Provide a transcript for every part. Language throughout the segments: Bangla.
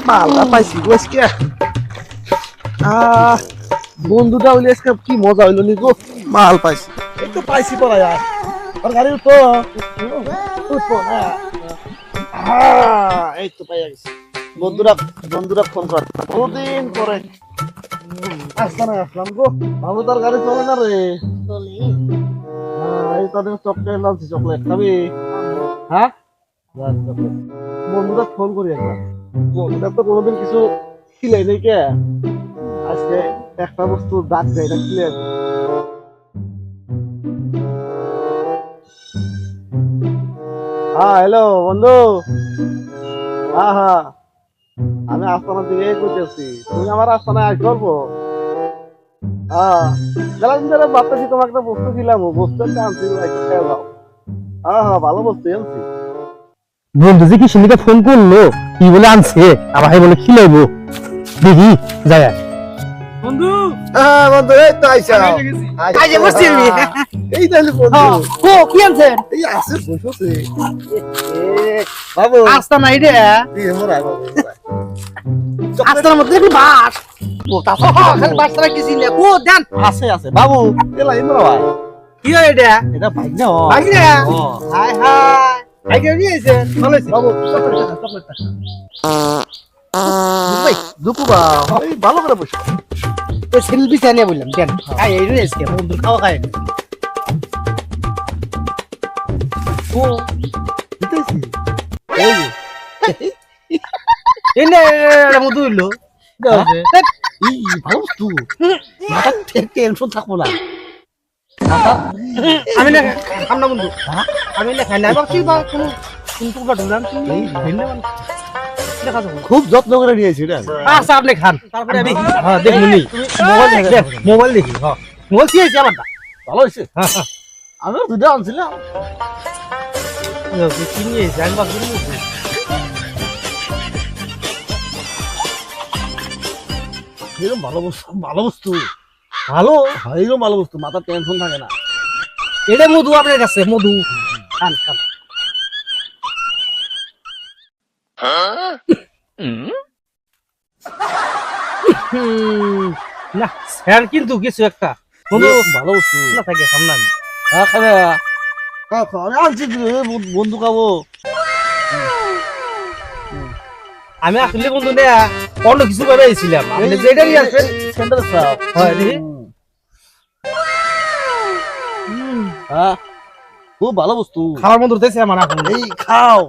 মালটা পাইছি গো আজকে। বন্ধুটা হইলে আজকে কি মজা হইলো নি গো, মাল পাইছি। এই তো পাইছি পড়া আর আর গাড়ি উঠো উঠো না। এই তো পাইয়া গেছি। বন্ধুরা বন্ধুরা ফোন কর বহুদিন পরে আসলাম আসলাম গো। বাবু তোর গাড়ি চলে না রে? এই তোদের চকলেট লাগছে, চকলেট খাবি? হ্যাঁ বন্ধুরা ফোন করি একবার। বন্ধুরা তো কোনোদিন কিছু খিলাই নেই কে, আজকে একটা বস্তু ডাক দেয়, এটা খিলে হ্যাঁ হ্যালো বন্ধু। হ্যাঁ হ্যাঁ আমি আস্তানার দিকে করতেছি, তুমি আমার আস্তানায় আস করবো। হ্যাঁ গেলাম ধরে ভাবতেছি তোমাকে একটা বস্তু দিলাম, বস্তু একটা আনছি, খেয়ে যাও। হ্যাঁ হ্যাঁ ভালো বস্তু আনছি। বন্ধু যে কি সুন্দর ফোন করলো, কি বলে আনছে, আবার বলে খিলাইবো, দেখি যায়। বন্ধু হ্যাঁ বন্ধু এই তো আইসা কাজে বসছি আমি। এই তাহলে বন্ধু ও কি আনছেন? এই আছে বসে বাবু আস্তা নাই রে, এই মোরা বাবু আস্তার মধ্যে কি বাস? ও তা খালি বাসটা কিছু নেই, ও দেন আছে আছে বাবু এলা ইমরা ভাই। কি হয় এটা? এটা ভাই না ভাই রে, ও হাই হাই ভাই কে নিয়েছে? ভালো হইছে বাবু চকলেট টাকা ভাই দুপু বা এই ভালো করে বসে তো সেলফি চালিয়ে বললাম দেন খাই এই রে আজকে বন্ধু খাওয়া খায় ও দিতেছি এই যে এনে মধু হইলো এই ভালো বস্তু মাথা টেনশন থাকবো না। আমি না খাম না বন্ধু, আমি না খাই না ভাবছি বা কোনো কিন্তু বা ঢুকলাম তুমি ধন্যবাদ দেখা যাবে। খুব যত্ন করে নিয়েছি এটা। আচ্ছা আপনি খান, তারপরে আমি হ্যাঁ দেখুন নি মোবাইল দেখি, মোবাইল দেখি। হ্যাঁ মোবাইল কি হয়েছে আমারটা? ভালো হয়েছে, আমিও দুটো আনছিলাম। কি নিয়েছে আমি ভাবছি এরকম ভালো বস্তু, ভালো বস্তু ভালো। এরকম ভালো বস্তু, মাথা টেনশন থাকে না। এটা মধু আপনার কাছে, মধু খান খান। না স্যার কিন্তু কিছু একটা বন্ধু ভালো বস্তু না থাকে সামনে আমি হ্যাঁ খাবে আমি আনছি বন্ধু খাবো। আমি আসলে বন্ধু না অন্য কিছু ভাবে আইছিলাম, আপনি যেটা নিয়ে আসবেন সেন্টার চাও হয় দেখি। হ্যাঁ খুব ভালো বস্তু, খাওয়ার মধ্যে উঠতেছে আমার এখন। এই খাও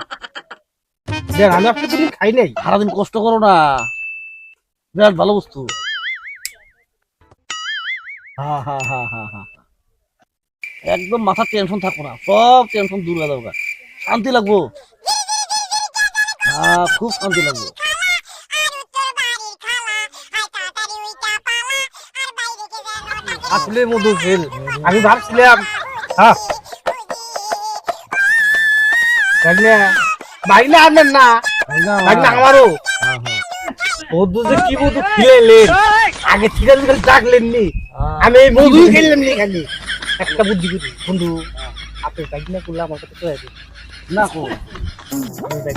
দেখ আমি আপনি তুমি খাই নাই, সারাদিন কষ্ট করো না, বিরাট ভালো বস্তু। হ্যাঁ হ্যাঁ হ্যাঁ হ্যাঁ হ্যাঁ একদম মাথার টেনশন থাকবো না, সব টেনশন দূর হয়ে যাবে, শান্তি লাগবো। হ্যাঁ খুব শান্তি লাগবে। আসলে মধু ফেল আমি ভাবছিলাম। হ্যাঁ বাইলে আনবেন না, বাইলে আমারও মধু যে কি মধু খেলেন আগে থেকে ডাকলেন নি, আমি এই মধুই খেললাম নি খালি। একটা বুদ্ধি করি বন্ধু, আপনি বাইক না করলে আমার কাছে চলে আসবে না কো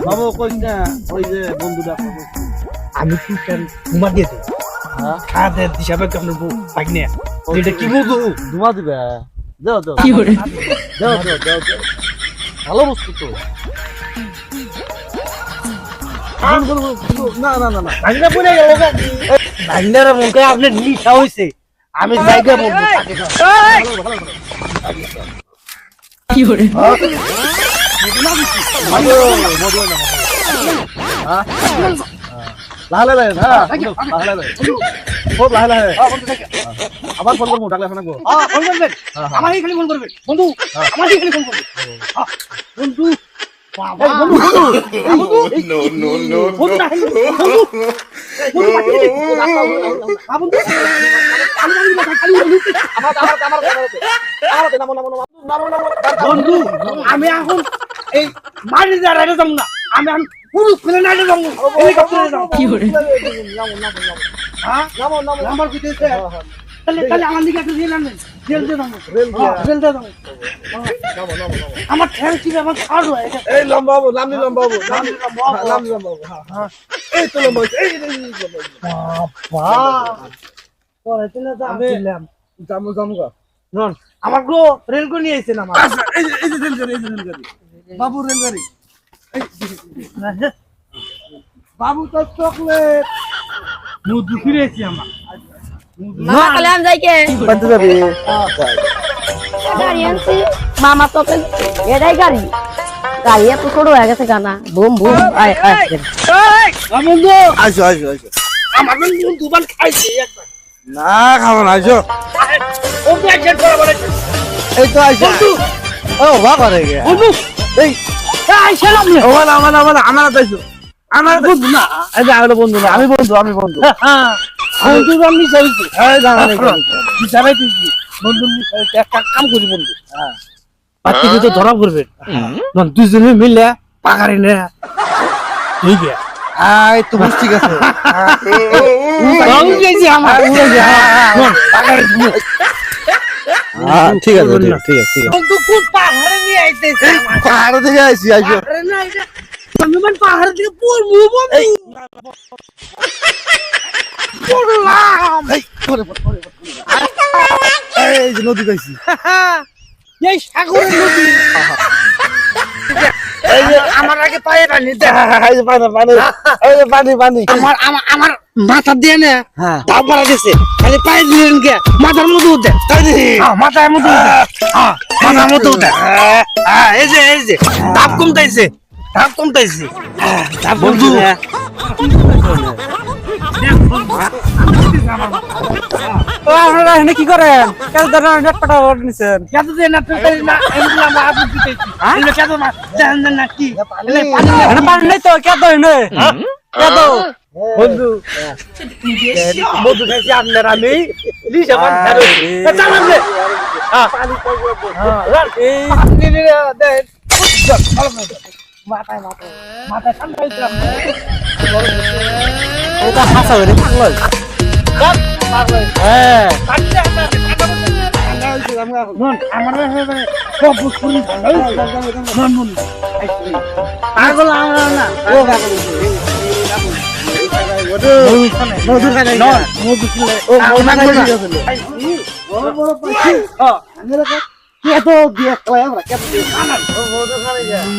বাবু কই না, ওই যে বন্ধুটা আমি কি ঘুমা দিয়ে দেবো খাওয়া দেয় হিসাবে আপনার বাইক নিয়ে এটা কি মধু ধোঁয়া দিবে, দাও দাও দাও দাও দাও দাও ভালো বস্তু তো। না না না না ভাগনা পড়ে গেল, ভাগনার মুখে আপনার নিশা হয়েছে, আমি জায়গা বলবো কি করে লাহে লাহে হ্যাঁ লাহে লাহে খুব লাহে লাহে আবার ফোন করবো, ডাকলে ফোন করবো। ফোন করবেন, আমারই খালি ফোন করবেন বন্ধু, আমারই খালি ফোন করবেন বন্ধু। বন্ধু আমি এখন এই মারি রাইডে যাবো না, আমি এখন পুরুষ ফেলে রাইডে যাবো, হেলিকপ্টারে যাবো। কি করে নাম্বার কি দিয়েছে? তাহলে আমার দিকে একটা রেল আনেন, রেল দিয়ে দাও, রেল দিয়া। রেল দিয়ে দাও। নামো, নামো, নামো। আমার ঠ্যাং ছিল আমার ছাড় হয় এই লম্বা বাবু, নামনি লম্বা বাবু, নামনি লম্বা বাবু, হ্যাঁ। এই তো লম্বা হয়েছে, এই লম্বা হয়েছে। আমি জামু জামু গা। আমার গো রেল করে নিয়ে আইছেন আমার আচ্ছা, এই যে রেলগাড়ি, এই যে রেলগাড়ি। বাবু রেলগাড়ি। বাবু তো চকলেট। মুখ ফিরে এসেছি আমার মামা কালাম যাইকে বানতে যাবি? গাড়ি আনছি মামা তো এটাই গাড়ি গাড়ি এত ছোট হয়ে গেছে গানা বুম বুম আয় আয় বন্ধু আইসো, আইসো, আইসো। আমার বন্ধু দুবার খাইছে একবার না, খাবো না, আইসো। ও ব্যাগের পরে বলে এই তো আইসো। ও, বা করে গে। বন্ধু এই, আইছিলাম ও না, আমার তো আইসো। আমার বন্ধু না এই যে আমি বন্ধু না, আমি বন্ধু। বন্ধু আমি চাইছি এই যে আমার বিচারাই দিছি বন্ধু একটা কাম করি বন্ধু বাচ্চা তো ধরা পড়বে দুজনে মিলে পাকারি নে ঠিক আছে আই তো বুঝ ঠিক আছে। গেছি আমার ঠিক আছে, ঠিক আছে। বন্ধু কোন পাহাড়ে নিয়ে আইতেছে আমার পাহাড় থেকে আইসি, আইসো। পাহাড়ে না এটা আমি মানে পাহাড় থেকে পড়বো বন্ধু পড়লাম এই যে নদী গাইছি। এই সাগরের নদী এই যে আমার আগে পায়ে পানি দে এই যে পানি, পানি, এই যে পানি, পানি। আমার আমার আমার মাথা দিয়ে না হ্যাঁ। ধাপ মারা গেছে খালি পায়ে দিলেন কে মাথার মধ্যে উঠে তাই দি। মাথার মধ্যে উঠে মাথার মধ্যে উঠে এই যে ধাপ কমতাইছে বন্ধু। আপনারা এখানে কি করেন কেন ধরেন নেট পাটা নিছেন কেন দিয়ে না তুই না এগুলো আমরা আপনি দিতেছি এগুলো কেন না জানেন না কি পানি নেই তো কেন এনে কেন বন্ধু বন্ধু খাইছি আপনার আমি লিসা পান চালান দে পানি এই দেন মাথায় ঠান্ডা হয়েছে এটা হাসা হইরে পাগল। হ্যাঁ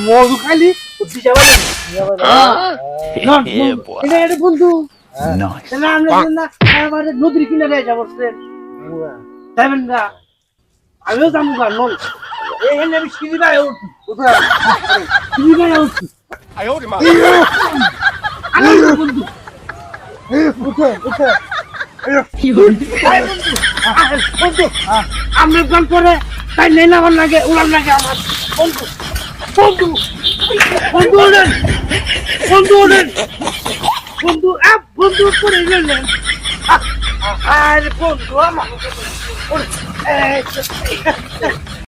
মধু খালি বন্ধু নদীর কিনারে যাবো যাবেন না আমিও যাবো গা নল এখানে আমি সিঁড়ি গায়ে উঠছি সিঁড়ি গায়ে উঠছি বন্ধু আমরা গান করে তাই নেই না আমার লাগে উড়ান লাগে আমার বন্ধু বন্ধু বন্ধু ওঠেন বন্ধু ওঠেন বন্ধু বন্ধু করে গেলেন আর বন্ধু আমার